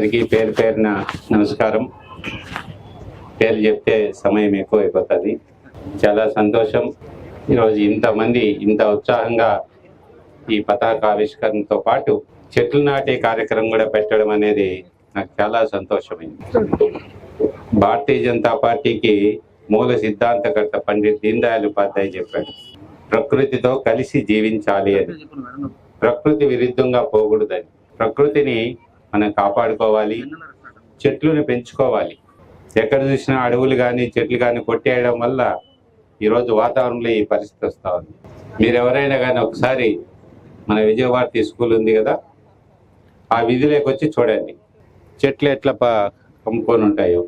అందరికీ పేరు పేరున నమస్కారం. పేరు చెప్తే సమయం ఎక్కువ అయిపోతుంది. చాలా సంతోషం. ఈరోజు ఇంతమంది ఇంత ఉత్సాహంగా ఈ పతాక ఆవిష్కరణతో పాటు చెట్లు నాటే కార్యక్రమం కూడా పెట్టడం అనేది నాకు చాలా సంతోషమైంది. భారతీయ జనతా పార్టీకి మూల సిద్ధాంతకర్త పండిట్ దీన్ దయాళ్ ఉపాధ్యాయ చెప్పాడు, ప్రకృతితో కలిసి జీవించాలి అని. ప్రకృతి విరుద్ధంగా పోకూడదని. ప్రకృతిని మనం కాపాడుకోవాలి, చెట్లను పెంచుకోవాలి. ఎక్కడ చూసినా అడవులు కానీ చెట్లు కానీ కొట్టేయడం వల్ల ఈరోజు వాతావరణంలో ఈ పరిస్థితి వస్తూ ఉంది. మీరు ఎవరైనా కానీ ఒకసారి మన విజయవాడ స్కూల్ ఉంది కదా, ఆ వీధిలోకి వచ్చి చూడండి, చెట్లు ఎట్లా కమ్ముకొని ఉంటాయో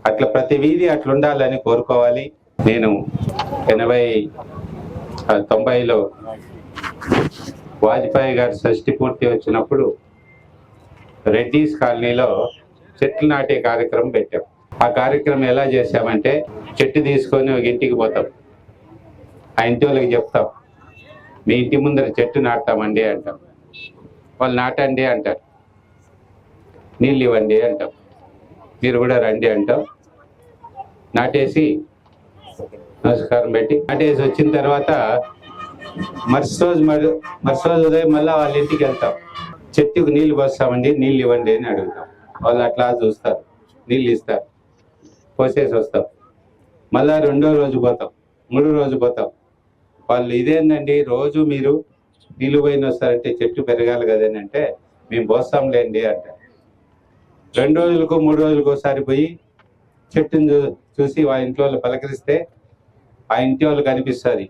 అట్లా ప్రతి వీధి అట్లా ఉండాలని కోరుకోవాలి. నేను 90లో వాజ్పేయి గారి షష్ఠి పూర్తి వచ్చినప్పుడు రెడ్డిస్ కాలనీలో చెట్లు నాటే కార్యక్రమం పెట్టాం. ఆ కార్యక్రమం ఎలా చేసామంటే, చెట్టు తీసుకొని ఒక ఇంటికి పోతాం, ఆ ఇంటి వాళ్ళకి చెప్తాం, మీ ఇంటి ముందర చెట్టు నాటుతామండి అంటాం. వాళ్ళు నాటండి అంటారు, నీళ్ళు ఇవ్వండి అంటాం, మీరు కూడా రండి అంటాం. నాటేసి నమస్కారం పెట్టి నాటేసి వచ్చిన తర్వాత మరుసటి రోజు ఉదయం మళ్ళీ వాళ్ళ ఇంటికి వెళ్తాం, చెట్టుకు నీళ్ళు పోస్తామండి, నీళ్ళు ఇవ్వండి అని అడుగుతాం. వాళ్ళు అట్లా చూస్తారు, నీళ్ళు ఇస్తారు, పోసేసి వస్తాం. మళ్ళా 2వ రోజు పోతాం, 3వ రోజు పోతాం. వాళ్ళు ఇదేందండి రోజు మీరు నీళ్ళు పోయిన వస్తారంటే చెట్టు పెరగాలి కదని అంటే, మేము పోస్తాంలేండి అంటారు. 2 రోజులకు 3 రోజులకు ఒకసారి పోయి చెట్టును చూసి ఆ ఇంట్లో వాళ్ళు పలకరిస్తే ఆ ఇంటి వాళ్ళకి అనిపిస్తుంది,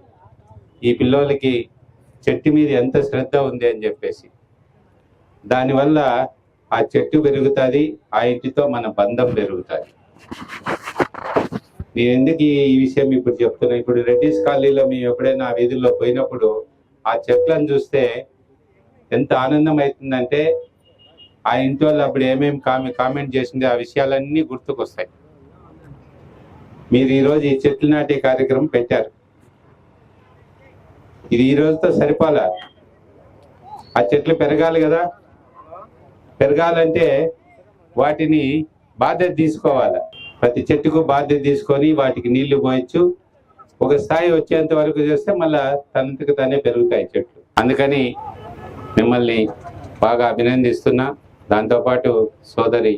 ఈ పిల్లోళ్ళకి చెట్టు మీద ఎంత శ్రద్ధ ఉంది అని చెప్పేసి. దానివల్ల ఆ చెట్టు పెరుగుతుంది, ఆ ఇంటితో మన బంధం పెరుగుతుంది. నేను ఎందుకు ఈ విషయం ఇప్పుడు చెప్తున్నా, ఇప్పుడు రెడ్డిస్ కాలనీలో మేము ఎప్పుడైనా ఆ వీధుల్లో పోయినప్పుడు ఆ చెట్లను చూస్తే ఎంత ఆనందం అవుతుందంటే, ఆ ఇంటి వాళ్ళు అప్పుడు ఏమేమి కామెంట్ చేసింది ఆ విషయాలన్నీ గుర్తుకొస్తాయి. మీరు ఈరోజు ఈ చెట్లు నాటే కార్యక్రమం పెట్టారు, ఇది ఈ రోజుతో సరిపోలా. ఆ చెట్లు పెరగాలి కదా, పెరగాలంటే వాటిని బాధ్యత తీసుకోవాలి. ప్రతి చెట్టుకు బాధ్యత తీసుకొని వాటికి నీళ్లు పోయచ్చు. ఒక స్థాయి వచ్చేంత వరకు చేస్తే మళ్ళా తనంతకు తానే పెరుగుతాయి చెట్లు. అందుకని మిమ్మల్ని బాగా అభినందిస్తున్నా. దాంతోపాటు సోదరి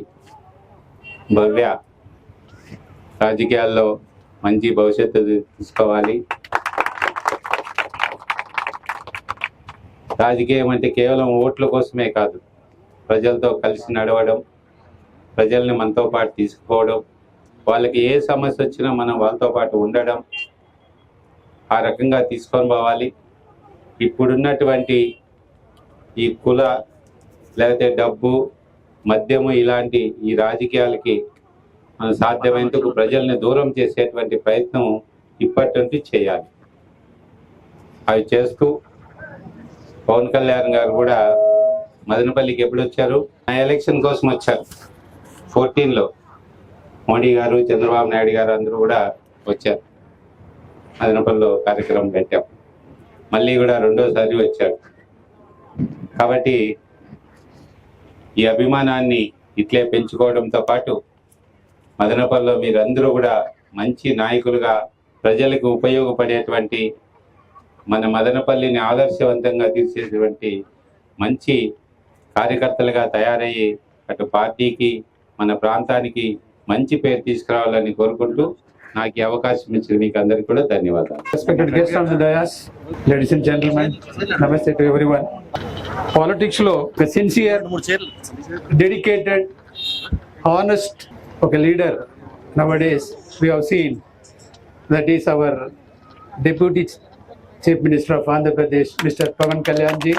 భవ్య రాజకీయాల్లో మంచి భవిష్యత్తు తీసుకోవాలి. రాజకీయం అంటే కేవలం ఓట్ల కోసమే కాదు, ప్రజలతో కలిసి నడవడం, ప్రజల్ని మనతో పాటు తీసుకుపోవడం, వాళ్ళకి ఏ సమస్య వచ్చినా మనం వాళ్ళతో పాటు ఉండడం, ఆ రకంగా తీసుకొని పోవాలి. ఇప్పుడున్నటువంటి ఈ కుల లేకపోతే డబ్బు మద్యము ఇలాంటి ఈ రాజకీయాలకి మనం సాధ్యమైనందుకు ప్రజల్ని దూరం చేసేటువంటి ప్రయత్నం ఇప్పటి నుంచి చేయాలి. అవి చేస్తూ పవన్ కళ్యాణ్ గారు కూడా మదనపల్లికి ఎప్పుడు వచ్చారు? ఆ ఎలక్షన్ కోసం వచ్చారు 14లో. మోడీ గారు, చంద్రబాబు నాయుడు గారు అందరూ కూడా వచ్చారు. మదనపల్లిలో కార్యక్రమం పెట్టాం. మళ్ళీ కూడా 2వసారి వచ్చారు. కాబట్టి ఈ అభిమానాన్ని ఇట్లే పెంచుకోవడంతో పాటు మదనపల్లిలో మీరందరూ కూడా మంచి నాయకులుగా, ప్రజలకు ఉపయోగపడేటువంటి, మన మదనపల్లిని ఆదర్శవంతంగా తీర్చేటువంటి మంచి కార్యకర్తలుగా తయారయ్యి అటు పార్టీకి మన ప్రాంతానికి మంచి పేరు తీసుకురావాలని కోరుకుంటూ నాకు ఈ అవకాశం ఇచ్చిన మీకు అందరికీ కూడా ధన్యవాదాలు. Respected guests on the dais, ladies and gentlemen, namaste to everyone. Politics లో ఒక sincere, dedicated, honest ఒక leader nowadays we have seen, that is our Deputy Chief Minister of Andhra Pradesh, Mr. Pawan Kalyan ji.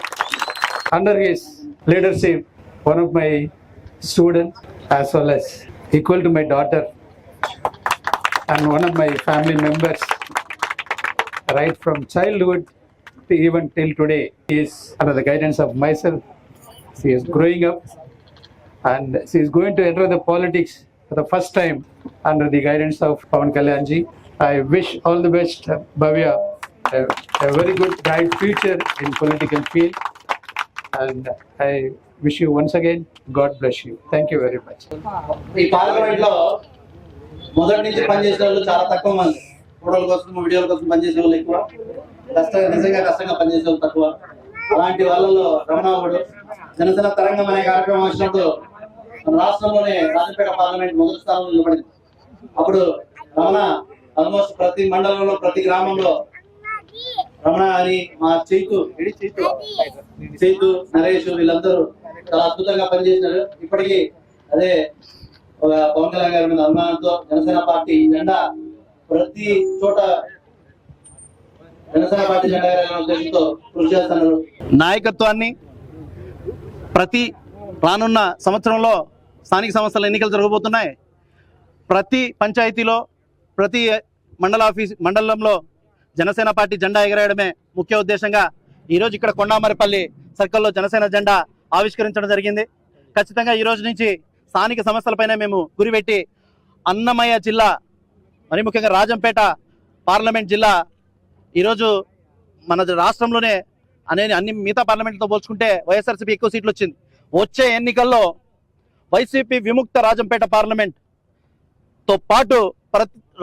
Under his leadership, one of my students as well as equal to my daughter and one of my family members, right from childhood to even till today, he is under the guidance of myself. She is growing up and she is going to enter the politics for the first time under the guidance of Pawan Kalyan ji. I wish all the best, Bhavya, a very good bright future in political field. and I wish you once again, God bless you. Thank you very much. ఈ parliament లో మొదటి నుంచి పనిచేసే వాళ్ళు చాలా తక్కువ మంది. ఫోటోల కోసం వీడియోల కోసం పనిచేసే వాళ్ళు ఎక్కువ, నిజంగా కష్టంగా పనిచేసే వాళ్ళు తక్కువ. అలాంటి వాళ్ళలో రమణావుడు జనసేన తరంగం అనే కార్యక్రమం వచ్చినప్పుడు మన రాష్ట్రంలోనే రాజంపేట పార్లమెంట్ మొదటి స్థానంలో నిలబడింది. అప్పుడు రమణ ఆల్మోస్ట్ ప్రతి మండలంలో ప్రతి గ్రామంలో రమణ అని మా చైతు నరేష్ వీళ్ళందరూ చాలా అద్భుతంగా పనిచేసినారు. ఇప్పటికీ అదే ఒక పవన్ కళ్యాణ్ గారి మీద అభిమానంతో జనసేన పార్టీ జెండా ప్రతి చోట జనసేన పార్టీ జెండా ఉద్దేశంతో కృషి చేస్తున్నారు. నాయకత్వాన్ని ప్రతి రానున్న సంవత్సరంలో స్థానిక సంస్థల ఎన్నికలు జరగబోతున్నాయి. ప్రతి పంచాయతీలో ప్రతి మండలంలో జనసేన పార్టీ జెండా ఎగరేయడమే ముఖ్య ఉద్దేశంగా ఈరోజు ఇక్కడ కొండామరిపల్లి సర్కిల్లో జనసేన జెండా ఆవిష్కరించడం జరిగింది. ఖచ్చితంగా ఈ రోజు నుంచి స్థానిక సమస్యలపైన మేము గురిపెట్టి అన్నమయ్య జిల్లా, మరి ముఖ్యంగా రాజంపేట పార్లమెంట్ జిల్లా ఈరోజు మన రాష్ట్రంలోనే అన్ని మిగతా పార్లమెంట్లతో పోల్చుకుంటే వైఎస్ఆర్సీపీ ఎక్కువ సీట్లు వచ్చింది. వచ్చే ఎన్నికల్లో వైసీపీ విముక్త రాజంపేట పార్లమెంట్తో పాటు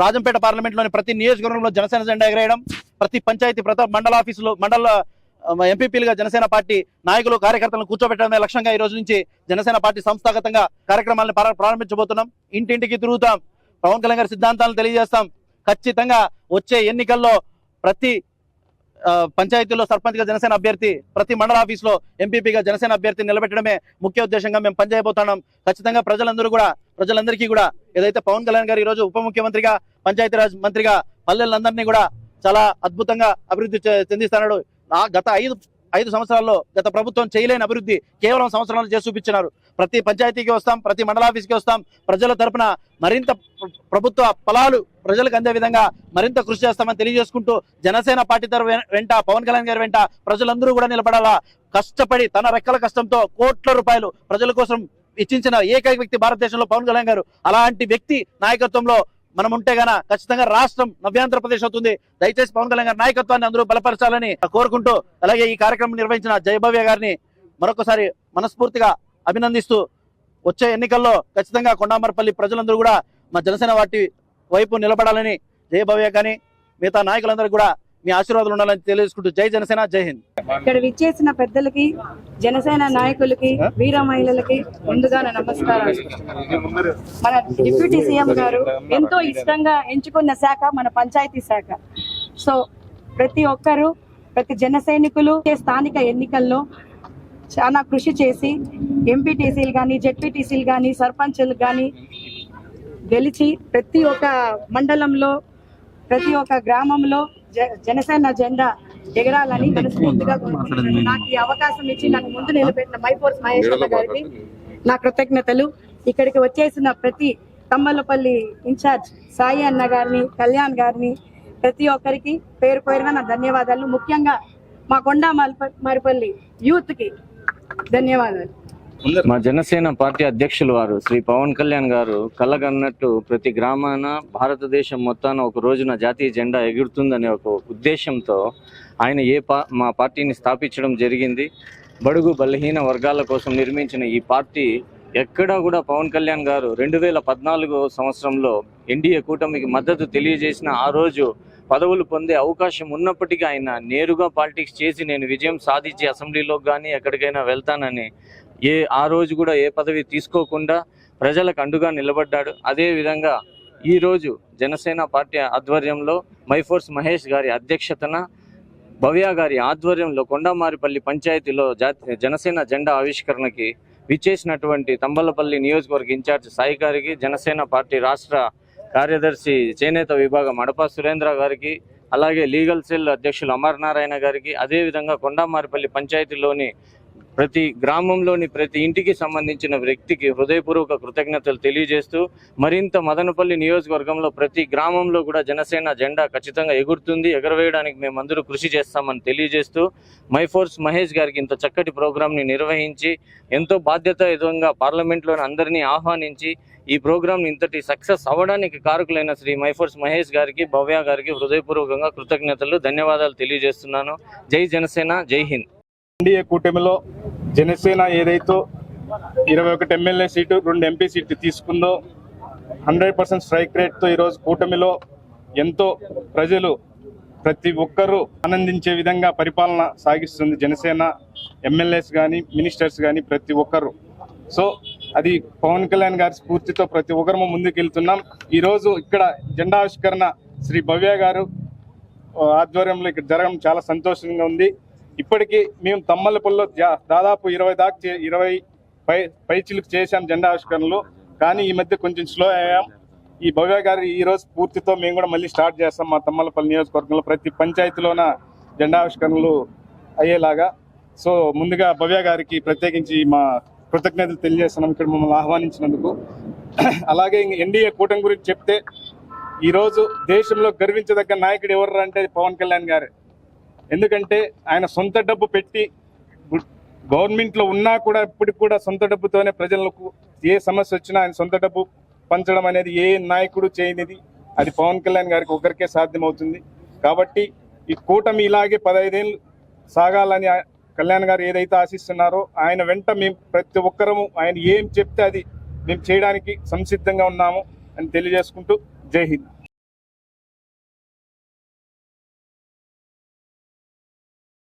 రాజంపేట పార్లమెంట్లోని ప్రతి నియోజకవర్గంలో జనసేన జెండా ఎగరేయడం, ప్రతి పంచాయతీ ప్రతి మండల ఎంపీపీలుగా జనసేన పార్టీ నాయకులు కార్యకర్తలను కూర్చోబెట్టడమే లక్ష్యంగా ఈ రోజు నుంచి జనసేన పార్టీ సంస్థాగతంగా కార్యక్రమాలను ప్రారంభించబోతున్నాం. ఇంటింటికి తిరుగుతాం, పవన్ కళ్యాణ్ గారి సిద్ధాంతాలను తెలియజేస్తాం. ఖచ్చితంగా వచ్చే ఎన్నికల్లో ప్రతి పంచాయతీలో సర్పంచ్గా జనసేన అభ్యర్థి, ప్రతి మండల ఆఫీసులో ఎంపీపీగా జనసేన అభ్యర్థిని నిలబెట్టడమే ముఖ్య ఉద్దేశంగా మేము పనిచేయబోతున్నాం. ఖచ్చితంగా ప్రజలందరికీ కూడా ఏదైతే పవన్ కళ్యాణ్ గారు ఈరోజు ఉప ముఖ్యమంత్రిగా, పంచాయతీరాజ్ మంత్రిగా పల్లెలందరినీ కూడా చాలా అద్భుతంగా అభివృద్ధి చెందిస్తున్నాడు. గత ఐదు సంవత్సరాల్లో గత ప్రభుత్వం చేయలేని అభివృద్ధి కేవలం సంవత్సరాలు చేసి చూపించినారు. ప్రతి పంచాయతీకి వస్తాం, ప్రతి మండల ఆఫీస్కి వస్తాం, ప్రజల తరపున మరింత ప్రభుత్వ ఫలాలు ప్రజలకు అందే విధంగా మరింత కృషి చేస్తామని తెలియజేసుకుంటూ జనసేన పార్టీ వెంట పవన్ కళ్యాణ్ గారి వెంట ప్రజలందరూ కూడా నిలబడాలా. కష్టపడి తన రెక్కల కష్టంతో కోట్ల రూపాయలు ప్రజల కోసం ఇచ్చించిన ఏకైక వ్యక్తి భారతదేశంలో పవన్ కళ్యాణ్ గారు. అలాంటి వ్యక్తి నాయకత్వంలో మనం ఉంటే గాన ఖచ్చితంగా రాష్ట్రం నవ్యాంధ్రప్రదేశ్ అవుతుంది. దయచేసి పవన్ కళ్యాణ్ గారి నాయకత్వాన్ని అందరూ బలపరచాలని కోరుకుంటూ, అలాగే ఈ కార్యక్రమం నిర్వహించిన జయభవ్య గారిని మరొకసారి మనస్ఫూర్తిగా అభినందిస్తూ, వచ్చే ఎన్నికల్లో ఖచ్చితంగా కొండామరపల్లి ప్రజలందరూ కూడా మా జనసేన పార్టీ వైపు నిలబడాలని జయభవ్య కానీ మిగతా నాయకులందరూ కూడా మీ ఆశీర్వాదాలు ఉండాలని తెలియజేసుకుంటూ జై జనసేన, జై హింద్. ఇక్కడ విచ్చేసిన పెద్దలకి, జనసేన నాయకులకి, వీర మహిళలకి ముందుగా నా నమస్కారాలు. మన డిప్యూటీ సీఎం గారు ఎంతో ఇష్టంగా ఎంచుకున్న శాఖ మన పంచాయతీ శాఖ. సో ప్రతి ఒక్కరూ, ప్రతి జన సైనికులు స్థానిక ఎన్నికల్లో చాలా కృషి చేసి ఎంపీటీసీలు కానీ, జెడ్పీటీసీలు కానీ, సర్పంచులు కానీ గెలిచి ప్రతి ఒక్క మండలంలో, ప్రతి ఒక్క గ్రామంలో జనసేన జెండా ఎగరాలని మనస్ఫూర్తిగా కోరుకుంటున్నాను. నాకు ఈ అవకాశం ఇచ్చి నాకు ముందు నిలబెట్టిన మైఫోర్స్ మహేష్ అన్న గారికి నా కృతజ్ఞతలు. ఇక్కడికి వచ్చేసిన ప్రతి తమ్మలపల్లి ఇన్ఛార్జ్ సాయి అన్న గారిని, కళ్యాణ్ గారిని, ప్రతి ఒక్కరికి పేరు పేరుగా నా ధన్యవాదాలు. ముఖ్యంగా మా కొండామరిపల్లి యూత్ కి ధన్యవాదాలు. మా జనసేన పార్టీ అధ్యక్షులు వారు శ్రీ పవన్ కళ్యాణ్ గారు కళ్ళగన్నట్టు ప్రతి గ్రామాన భారతదేశం మొత్తాన ఒక రోజున జాతీయ జెండా ఎగురుతుందనే ఒక ఉద్దేశంతో ఆయన మా పార్టీని స్థాపించడం జరిగింది. బడుగు బలహీన వర్గాల కోసం నిర్మించిన ఈ పార్టీ ఎక్కడా కూడా పవన్ కళ్యాణ్ గారు 2014 సంవత్సరంలో ఎన్డీఏ కూటమికి మద్దతు తెలియజేసిన ఆ రోజు పదవులు పొందే అవకాశం ఉన్నప్పటికీ ఆయన నేరుగా పాలిటిక్స్ చేసి నేను విజయం సాధించి అసెంబ్లీలోకి కానీ ఎక్కడికైనా వెళ్తానని ఆ రోజు కూడా ఏ పదవి తీసుకోకుండా ప్రజలకు అండుగా నిలబడ్డాడు. అదేవిధంగా ఈరోజు జనసేన పార్టీ ఆధ్వర్యంలో మైఫోర్స్ మహేష్ గారి అధ్యక్షతన, భవ్య గారి ఆధ్వర్యంలో కొండామారిపల్లి పంచాయతీలో జనసేన జెండా ఆవిష్కరణకి విచ్చేసినటువంటి తంబలపల్లి నియోజకవర్గ ఇన్ఛార్జ్ సాయి గారికి, జనసేన పార్టీ రాష్ట్ర కార్యదర్శి చేనేత విభాగం అడపా సురేంద్ర గారికి, అలాగే లీగల్ సెల్ అధ్యక్షులు అమర్నారాయణ గారికి, అదేవిధంగా కొండామారిపల్లి పంచాయతీలోని ప్రతి గ్రామంలోని ప్రతి ఇంటికి సంబంధించిన వ్యక్తికి హృదయపూర్వక కృతజ్ఞతలు తెలియజేస్తూ, మరింత మదనపల్లి నియోజకవర్గంలో ప్రతి గ్రామంలో కూడా జనసేన జెండా ఖచ్చితంగా ఎగురుతుంది, ఎగరవేయడానికి మేమందరూ కృషి చేస్తామని తెలియజేస్తూ, మైఫోర్స్ మహేష్ గారికి ఇంత చక్కటి ప్రోగ్రాంని నిర్వహించి ఎంతో బాధ్యతాయుతంగా పార్లమెంట్లోని అందరినీ ఆహ్వానించి ఈ ప్రోగ్రాంని ఇంతటి సక్సెస్ అవ్వడానికి కారకులైన శ్రీ మైఫోర్స్ మహేష్ గారికి, భవ్య గారికి హృదయపూర్వకంగా కృతజ్ఞతలు, ధన్యవాదాలు తెలియజేస్తున్నాను. జై జనసేన, జై హింద్. ఎన్డీఏ కూటమిలో జనసేన ఏదైతే 21 ఎమ్మెల్యే సీటు 2 ఎంపీ సీట్లు తీసుకుందో 100% స్ట్రైక్ రేట్తో ఈరోజు కూటమిలో ఎంతో ప్రజలు ప్రతి ఒక్కరూ ఆనందించే విధంగా పరిపాలన సాగిస్తుంది జనసేన ఎమ్మెల్యేస్ కానీ మినిస్టర్స్ కానీ ప్రతి ఒక్కరు. సో అది పవన్ కళ్యాణ్ గారి స్ఫూర్తితో ప్రతి ఒక్కరము ముందుకెళ్తున్నాం. ఈరోజు ఇక్కడ జెండా ఆవిష్కరణ శ్రీ భవ్య గారు ఆధ్వర్యంలో ఇక్కడ జరగడం చాలా సంతోషంగా ఉంది. ఇప్పటికీ మేము తమ్మలపల్లిలో దాదాపు 20 పైచిలకు చేశాం జెండా ఆవిష్కరణలు. కానీ ఈ మధ్య కొంచెం స్లో అయ్యాం. ఈ భవ్య గారి ఈరోజు స్ఫూర్తితో మేము కూడా మళ్ళీ స్టార్ట్ చేస్తాం మా తమ్మలపల్లి నియోజకవర్గంలో ప్రతి పంచాయతీలోన జెండా ఆవిష్కరణలు అయ్యేలాగా. సో ముందుగా భవ్య గారికి ప్రత్యేకించి మా కృతజ్ఞతలు తెలియజేస్తున్నాం ఇక్కడ మమ్మల్ని ఆహ్వానించినందుకు. అలాగే ఎన్డీఏ కూటమి గురించి చెప్తే ఈరోజు దేశంలో గర్వించదగ్గ నాయకుడు ఎవరు అంటే పవన్ కళ్యాణ్ గారే. ఎందుకంటే ఆయన సొంత డబ్బు పెట్టి గవర్నమెంట్లో ఉన్నా కూడా ఇప్పటికి కూడా సొంత డబ్బుతోనే ప్రజలకు ఏ సమస్య వచ్చినా ఆయన సొంత డబ్బు పంచడం అనేది ఏ నాయకుడు చేయనిది. అది పవన్ కళ్యాణ్ గారికి ఒకరికే సాధ్యమవుతుంది. కాబట్టి ఈ కూటమి ఇలాగే 15 ఏళ్ళు సాగాలని కళ్యాణ్ గారు ఏదైతే ఆశిస్తున్నారో ఆయన వెంట మేము ప్రతి ఒక్కరము ఆయన ఏం చెప్తే అది మేము చేయడానికి సంసిద్ధంగా ఉన్నాము అని తెలియజేసుకుంటూ జై హింద్.